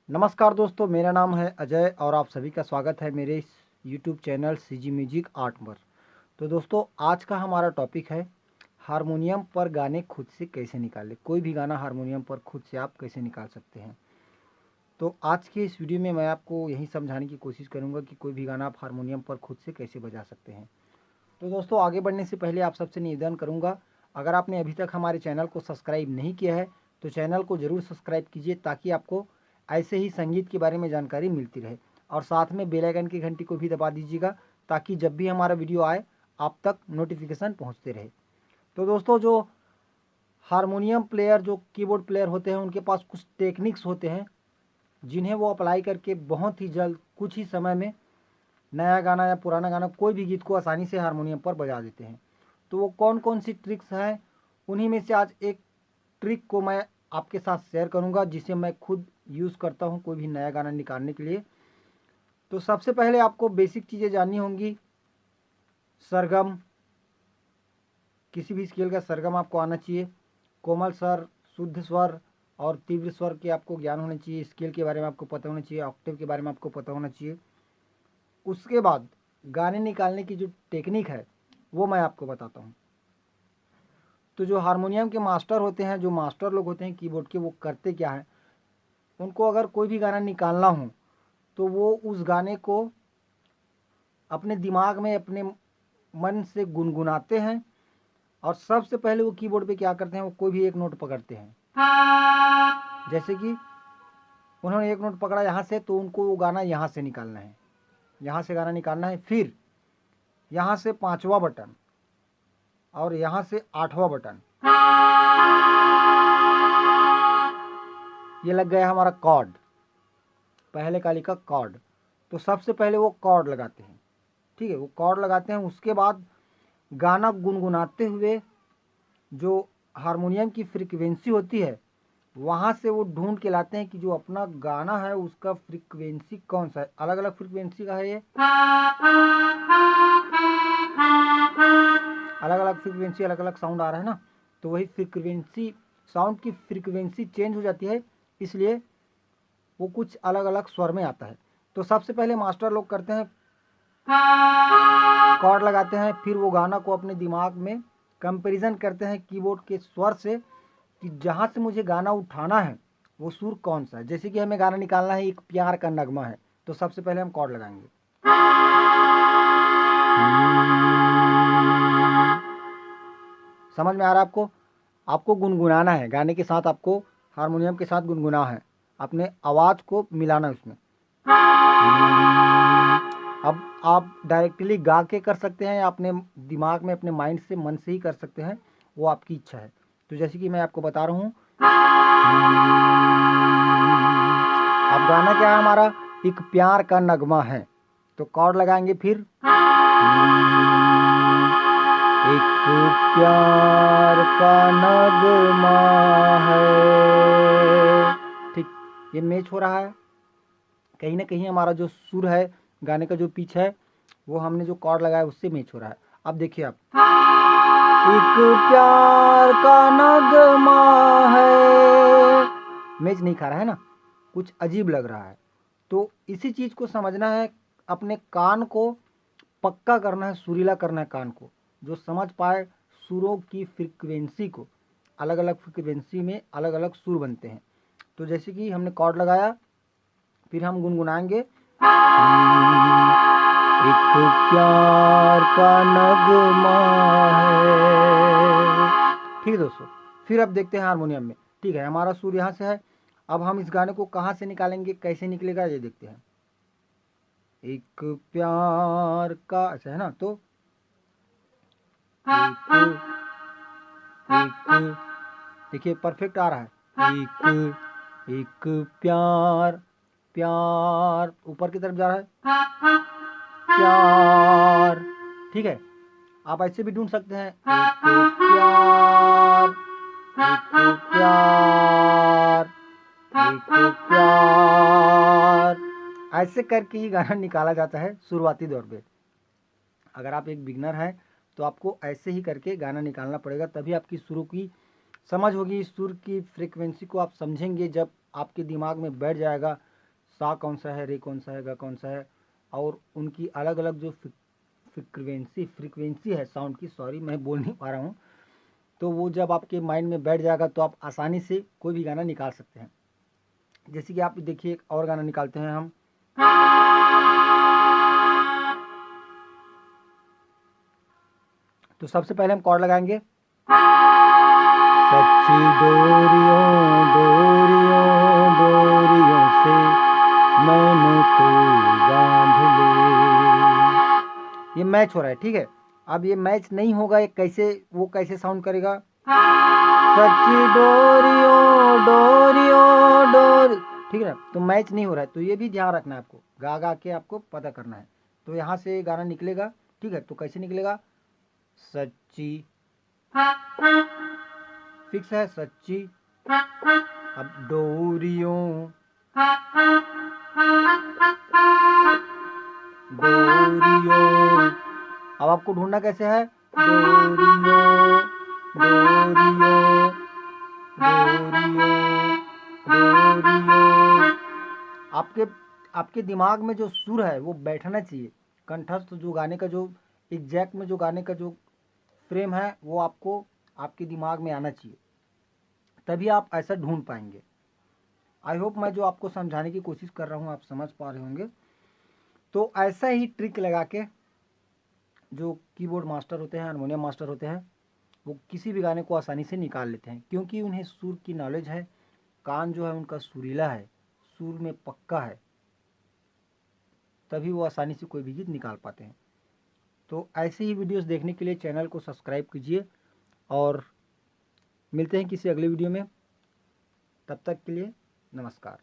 नमस्कार दोस्तों, मेरा नाम है अजय और आप सभी का स्वागत है मेरे इस YouTube channel CG music art पर। तो दोस्तों, आज का हमारा टॉपिक है हारमोनियम पर गाने खुद से कैसे निकालें। कोई भी गाना हारमोनियम पर खुद से आप कैसे निकाल सकते हैं। तो आज के इस वीडियो में मैं आपको यही समझाने की कोशिश करूँगा कि कोई भी गाना आप हारमोनियम पर खुद से कैसे बजा सकते हैं। तो दोस्तों, आगे बढ़ने से पहले आप सबसे निवेदन करूँगा, अगर आपने अभी तक हमारे चैनल को सब्सक्राइब नहीं किया है तो चैनल को ज़रूर सब्सक्राइब कीजिए, ताकि आपको ऐसे ही संगीत के बारे में जानकारी मिलती रहे। और साथ में बेल आइकन की घंटी को भी दबा दीजिएगा, ताकि जब भी हमारा वीडियो आए आप तक नोटिफिकेशन पहुंचते रहे। तो दोस्तों, जो हारमोनियम प्लेयर, जो कीबोर्ड प्लेयर होते हैं, उनके पास कुछ टेक्निक्स होते हैं जिन्हें वो अप्लाई करके बहुत ही जल्द, कुछ ही समय में नया गाना या पुराना गाना, कोई भी गीत को आसानी से हारमोनियम पर बजा देते हैं। तो वो कौन कौन सी ट्रिक्स हैं, उन्हीं में से आज एक ट्रिक को मैं आपके साथ शेयर करूंगा, जिसे मैं खुद यूज़ करता हूं कोई भी नया गाना निकालने के लिए। तो सबसे पहले आपको बेसिक चीज़ें जाननी होंगी। सरगम, किसी भी स्केल का सरगम आपको आना चाहिए। कोमल स्वर, शुद्ध स्वर और तीव्र स्वर के आपको ज्ञान होना चाहिए। स्केल के बारे में आपको पता होना चाहिए। ऑक्टेव के बारे में आपको पता होना चाहिए। उसके बाद गाने निकालने की जो टेक्निक है वो मैं आपको बताता हूँ। तो जो हारमोनियम के मास्टर होते हैं, जो मास्टर लोग होते हैं कीबोर्ड के, वो करते क्या है, उनको अगर कोई भी गाना निकालना हो तो वो उस गाने को अपने दिमाग में, अपने मन से गुनगुनाते हैं। और सबसे पहले वो कीबोर्ड पे क्या करते हैं, वो कोई भी एक नोट पकड़ते हैं। जैसे कि उन्होंने एक नोट पकड़ा यहाँ से, तो उनको वो गाना यहाँ से निकालना है, यहाँ से गाना निकालना है। फिर यहाँ से 5वां बटन और यहाँ से 8वां बटन, ये लग गया हमारा कॉर्ड, पहले काली का कॉर्ड। तो सबसे पहले वो कॉर्ड लगाते हैं, ठीक है, वो कॉर्ड लगाते हैं। उसके बाद गाना गुनगुनाते हुए जो हारमोनियम की फ्रीक्वेंसी होती है, वहाँ से वो ढूंढ के लाते हैं कि जो अपना गाना है उसका फ्रीक्वेंसी कौन सा है। अलग अलग फ्रीक्वेंसी का है ये, अलग अलग फ्रीक्वेंसी, अलग अलग साउंड आ रहा है ना। तो वही फ्रीक्वेंसी, साउंड की फ्रीक्वेंसी चेंज हो जाती है, इसलिए वो कुछ अलग अलग स्वर में आता है। तो सबसे पहले मास्टर लोग करते हैं, कॉर्ड लगाते हैं, फिर वो गाना को अपने दिमाग में कंपैरिजन करते हैं कीबोर्ड के स्वर से, कि जहाँ से मुझे गाना उठाना है वो सुर कौन सा है। जैसे कि हमें गाना निकालना है, एक प्यार का नगमा है, तो सबसे पहले हम कॉर्ड लगाएंगे। समझ में आ रहा है आपको? आपको गुनगुनाना है गाने के साथ, आपको हारमोनियम के साथ गुनगुना है, अपने आवाज़ को मिलाना है उसमें। अब आप डायरेक्टली गा के कर सकते हैं या अपने दिमाग में, अपने माइंड से, मन से ही कर सकते हैं, वो आपकी इच्छा है। तो जैसे कि मैं आपको बता रहा हूँ, अब गाना क्या है हमारा, एक प्यार का नगमा है, तो कॉर्ड लगाएंगे। फिर एक प्यार का नगमा है, ठीक, ये मैच हो रहा है। कहीं ना कहीं हमारा जो सुर है, गाने का जो पिच है, वो हमने जो कॉर्ड लगाया उससे मैच हो रहा है। अब देखिए आप, एक प्यार का नगमा है, मैच नहीं खा रहा है ना, कुछ अजीब लग रहा है। तो इसी चीज़ को समझना है, अपने कान को पक्का करना है, सुरीला करना है कान को, जो समझ पाए सुरों की फ्रीक्वेंसी को। अलग अलग फ्रीक्वेंसी में अलग अलग सुर बनते हैं। तो जैसे कि हमने कॉर्ड लगाया, फिर हम गुनगुनाएंगे, एक प्यार का नगमा है, ठीक है दोस्तों। फिर अब देखते हैं हारमोनियम में, ठीक है, हमारा सुर यहाँ से है। अब हम इस गाने को कहाँ से निकालेंगे, कैसे निकलेगा, ये देखते हैं। एक प्यार का, अच्छा है ना, तो एक देखिए परफेक्ट आ रहा है। एक प्यार, प्यार ऊपर की तरफ जा रहा है, प्यार, ठीक है। आप ऐसे भी ढूंढ सकते हैं, एक प्यार, एक प्यार, एक प्यार, ऐसे करके ही गाना निकाला जाता है शुरुआती दौर पे। अगर आप एक बिगनर हैं तो आपको ऐसे ही करके गाना निकालना पड़ेगा, तभी आपकी सुरों की समझ होगी। सुर की फ्रीक्वेंसी को आप समझेंगे, जब आपके दिमाग में बैठ जाएगा सा कौन सा है, रे कौन सा है, ग कौन सा है, और उनकी अलग अलग जो फ्रीक्वेंसी है साउंड की, सॉरी मैं बोल नहीं पा रहा हूँ, तो वो जब आपके माइंड में बैठ जाएगा तो आप आसानी से कोई भी गाना निकाल सकते हैं। जैसे कि आप देखिए एक और गाना निकालते हैं हम। तो सबसे पहले हम कॉर्ड लगाएंगे, सच्ची डोरियों डोरियों डोरियों से मैंने तो बांध ले। ये मैच हो रहा है, ठीक है। अब ये मैच नहीं होगा, ये कैसे, वो कैसे साउंड करेगा, सच्ची डोरियों डोरियों डोरी, ठीक है ना। तो मैच नहीं हो रहा है, तो ये भी ध्यान रखना है आपको, गा गा के आपको पता करना है। तो यहाँ से गाना निकलेगा, ठीक है। तो कैसे निकलेगा, सच्ची, फिक्स है सच्ची। अब डोरियों डोरियों, अब आपको ढूंढना कैसे है, डोरियों डोरियों डोरियों डोरियों। आपके आपके दिमाग में जो सुर है वो बैठना चाहिए, कंठस्थ जो गाने का जो एग्जैक्ट में जो गाने का जो फ्रेम है वो आपको आपके दिमाग में आना चाहिए, तभी आप ऐसा ढूंढ पाएंगे। आई होप मैं जो आपको समझाने की कोशिश कर रहा हूँ आप समझ पा रहे होंगे। तो ऐसा ही ट्रिक लगा के जो कीबोर्ड मास्टर होते हैं, हारमोनियम मास्टर होते हैं, वो किसी भी गाने को आसानी से निकाल लेते हैं, क्योंकि उन्हें सुर की नॉलेज है, कान जो है उनका सुरीला है, सुर में पक्का है, तभी वो आसानी से कोई भी चीज़ निकाल पाते हैं। तो ऐसे ही वीडियोस देखने के लिए चैनल को सब्सक्राइब कीजिए, और मिलते हैं किसी अगले वीडियो में। तब तक के लिए नमस्कार।